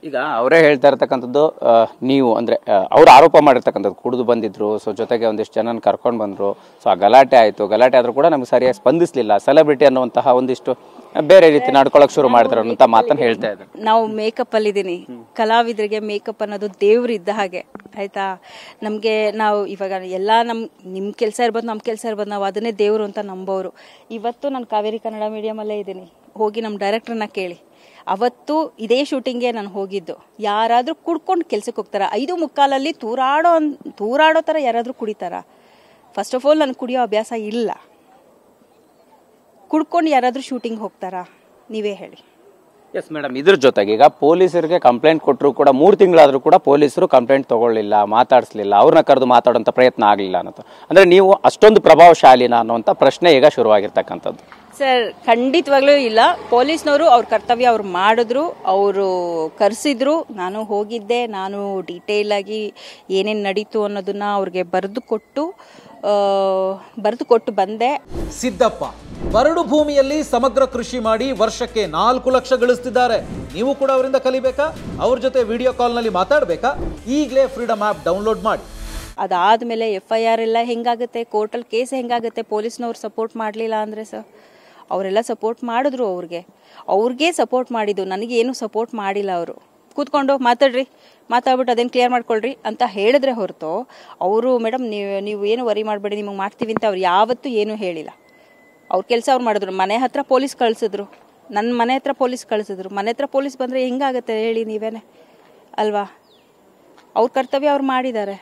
ಈಗ ಅವರೇ ಹೇಳ್ತಾ ಇರ್ತಕ್ಕಂಥದ್ದು ನೀವು ಅಂದರೆ ಅವ್ರು ಆರೋಪ ಮಾಡಿರ್ತಕ್ಕಂಥದ್ದು ಕುಡಿದು ಬಂದಿದ್ರು, ಸೊ ಜೊತೆಗೆ ಒಂದಿಷ್ಟು ಜನನ ಕರ್ಕೊಂಡು ಬಂದರು, ಸೊ ಆ ಗಲಾಟೆ ಆಯಿತು, ಗಲಾಟೆ ಆದರೂ ಕೂಡ ನಮ್ಗೆ ಸರಿಯಾಗಿ ಸ್ಪಂದಿಸಲಿಲ್ಲ, ಸೆಲೆಬ್ರಿಟಿ ಅನ್ನುವಂತಹ ಒಂದಿಷ್ಟು ಬೇರೆ ರೀತಿ ನಡ್ಕೊಳಕ್ಕೆ ಶುರು ಮಾಡ್ತಾರೆ ಅನ್ನೋಂಥ ಮಾತನ್ನು ಹೇಳ್ತಾ ಇದ್ದಾರೆ. ನಾವು ಮೇಕಪ್ ಅಲ್ಲಿದ್ದೀನಿ, ಕಲಾವಿದರಿಗೆ ಮೇಕಪ್ ಅನ್ನೋದು ದೇವ್ರು ಇದ್ದ ಹಾಗೆ ಆಯ್ತಾ. ನಮಗೆ ನಾವು ಇವಾಗ ಎಲ್ಲ ನಿಮ್ಮ ಕೆಲಸ ಇರ್ಬೋದು, ನಮ್ಮ ಕೆಲಸ ಇರ್ಬೋದು, ನಾವು ಅದನ್ನೇ ದೇವರು ಅಂತ ನಂಬೋರು. ಇವತ್ತು ನಾನು ಕಾವೇರಿ ಕನ್ನಡ ಮೀಡಿಯಮಲ್ಲೇ ಇದ್ದೀನಿ, ಹೋಗಿ ನಮ್ಮ ಡೈರೆಕ್ಟ್ರನ್ನ ಕೇಳಿ. ಅವತ್ತು ಇದೇ ಶೂಟಿಂಗ್ಗೆ ನಾನು ಹೋಗಿದ್ದು. ಯಾರಾದರೂ ಕುಡ್ಕೊಂಡು ಕೆಲ್ಸಕ್ಕೆ ಹೋಗ್ತಾರ? 5:45 ತೂರಾಡೋ ಥರ ಯಾರಾದರೂ ಕುಡಿತಾರ? ಫಸ್ಟ್ ಆಫ್ ಆಲ್ ನನಗೆ ಕುಡಿಯೋ ಅಭ್ಯಾಸ ಇಲ್ಲ. ಕುಡ್ಕೊಂಡು ಯಾರಾದರೂ ಶೂಟಿಂಗ್ ಹೋಗ್ತಾರಾ? ನೀವೇ ಹೇಳಿ. ಎಸ್ ಮೇಡಮ್, ಇದ್ರ ಜೊತೆಗೆ ಈಗ ಪೊಲೀಸರಿಗೆ ಕಂಪ್ಲೇಂಟ್ ಕೊಟ್ಟರು ಕೂಡ 3 ತಿಂಗಳಾದರೂ ಕೂಡ ಪೊಲೀಸರು ಕಂಪ್ಲೇಂಟ್ ತಗೊಳ್ಳಿಲ್ಲ, ಮಾತಾಡಿಸ್ಲಿಲ್ಲ, ಅವ್ರನ್ನ ಕರೆದು ಮಾತಾಡೋಂಥ ಪ್ರಯತ್ನ ಆಗಲಿಲ್ಲ ಅನ್ನೋದು. ಅಂದರೆ ನೀವು ಅಷ್ಟೊಂದು ಪ್ರಭಾವಶಾಲಿನ ಅನ್ನುವಂಥ ಪ್ರಶ್ನೆ ಈಗ ಶುರುವಾಗಿರ್ತಕ್ಕಂಥದ್ದು. ಸರ್, ಖಂಡಿತವಾಗ್ಲೂ ಇಲ್ಲ. ಪೊಲೀಸ್ನವರು ಅವ್ರ ಕರ್ತವ್ಯ ಅವ್ರು ಮಾಡಿದ್ರು, ಅವರು ಕರೆಸಿದ್ರು, ನಾನು ಹೋಗಿದ್ದೆ. ನಾನು ಡೀಟೇಲ್ ಆಗಿ ಏನೇನು ನಡೀತು ಅನ್ನೋದನ್ನ ಅವ್ರಿಗೆ ಬರೆದು ಕೊಟ್ಟು ಬಂದೆ. ಸಿದ್ದಪ್ಪ ಬರಡು ಭೂಮಿಯಲ್ಲಿ ಸಮಗ್ರ ಕೃಷಿ ಮಾಡಿ ವರ್ಷಕ್ಕೆ 4 ಲಕ್ಷ ಗಳಿಸ್ತಿದ್ದಾರೆ. ನೀವು ಕೂಡ ಅವರಿಂದ ಕಲಿಬೇಕಾ? ಅವ್ರ ಜೊತೆ ವಿಡಿಯೋ ಕಾಲ್ನಲ್ಲಿ ಮಾತಾಡಬೇಕಾ? ಈಗಲೇ ಫ್ರೀಡಮ್ ಆ್ಯಪ್ ಡೌನ್ಲೋಡ್ ಮಾಡಿ. ಅದಾದಮೇಲೆ FIR ಎಲ್ಲ ಹೆಂಗಾಗುತ್ತೆ, ಕೋರ್ಟಲ್ಲಿ ಕೇಸ್ ಹೆಂಗಾಗುತ್ತೆ ಪೊಲೀಸ್ನವ್ರು ಸಪೋರ್ಟ್ ಮಾಡಲಿಲ್ಲ ಅಂದರೆ? ಸರ್, ಅವರೆಲ್ಲ ಸಪೋರ್ಟ್ ಮಾಡಿದ್ರು, ಅವ್ರಿಗೆ ಸಪೋರ್ಟ್ ಮಾಡಿದ್ದು, ನನಗೇನು ಸಪೋರ್ಟ್ ಮಾಡಿಲ್ಲ. ಅವರು ಕೂತ್ಕೊಂಡು ಮಾತಾಡ್ಬಿಟ್ಟು ಅದೇನು ಕ್ಲಿಯರ್ ಮಾಡ್ಕೊಳ್ರಿ ಅಂತ ಹೇಳಿದ್ರೆ ಹೊರತು ಅವರು ಮೇಡಮ್ ನೀವು ಏನು ವರಿ ಮಾಡಬೇಡಿ, ನಿಮಗೆ ಮಾಡ್ತೀವಿ ಅಂತ ಅವ್ರು ಯಾವತ್ತೂ ಏನೂ ಹೇಳಿಲ್ಲ. ಅವ್ರ ಕೆಲಸ ಅವ್ರು ಮಾಡಿದ್ರು. ಮನೆ ಹತ್ರ ಪೊಲೀಸ್ ಕಳಿಸಿದ್ರು, ನನ್ನ ಮನೆ ಹತ್ರ ಪೊಲೀಸ್ ಕಳಿಸಿದ್ರು. ಮನೆ ಹತ್ರ ಪೊಲೀಸ್ ಬಂದರೆ ಹೆಂಗಾಗತ್ತೆ ಹೇಳಿ ನೀವೇನೆ ಅಲ್ವಾ? ಅವ್ರ ಕರ್ತವ್ಯ ಅವ್ರು ಮಾಡಿದ್ದಾರೆ.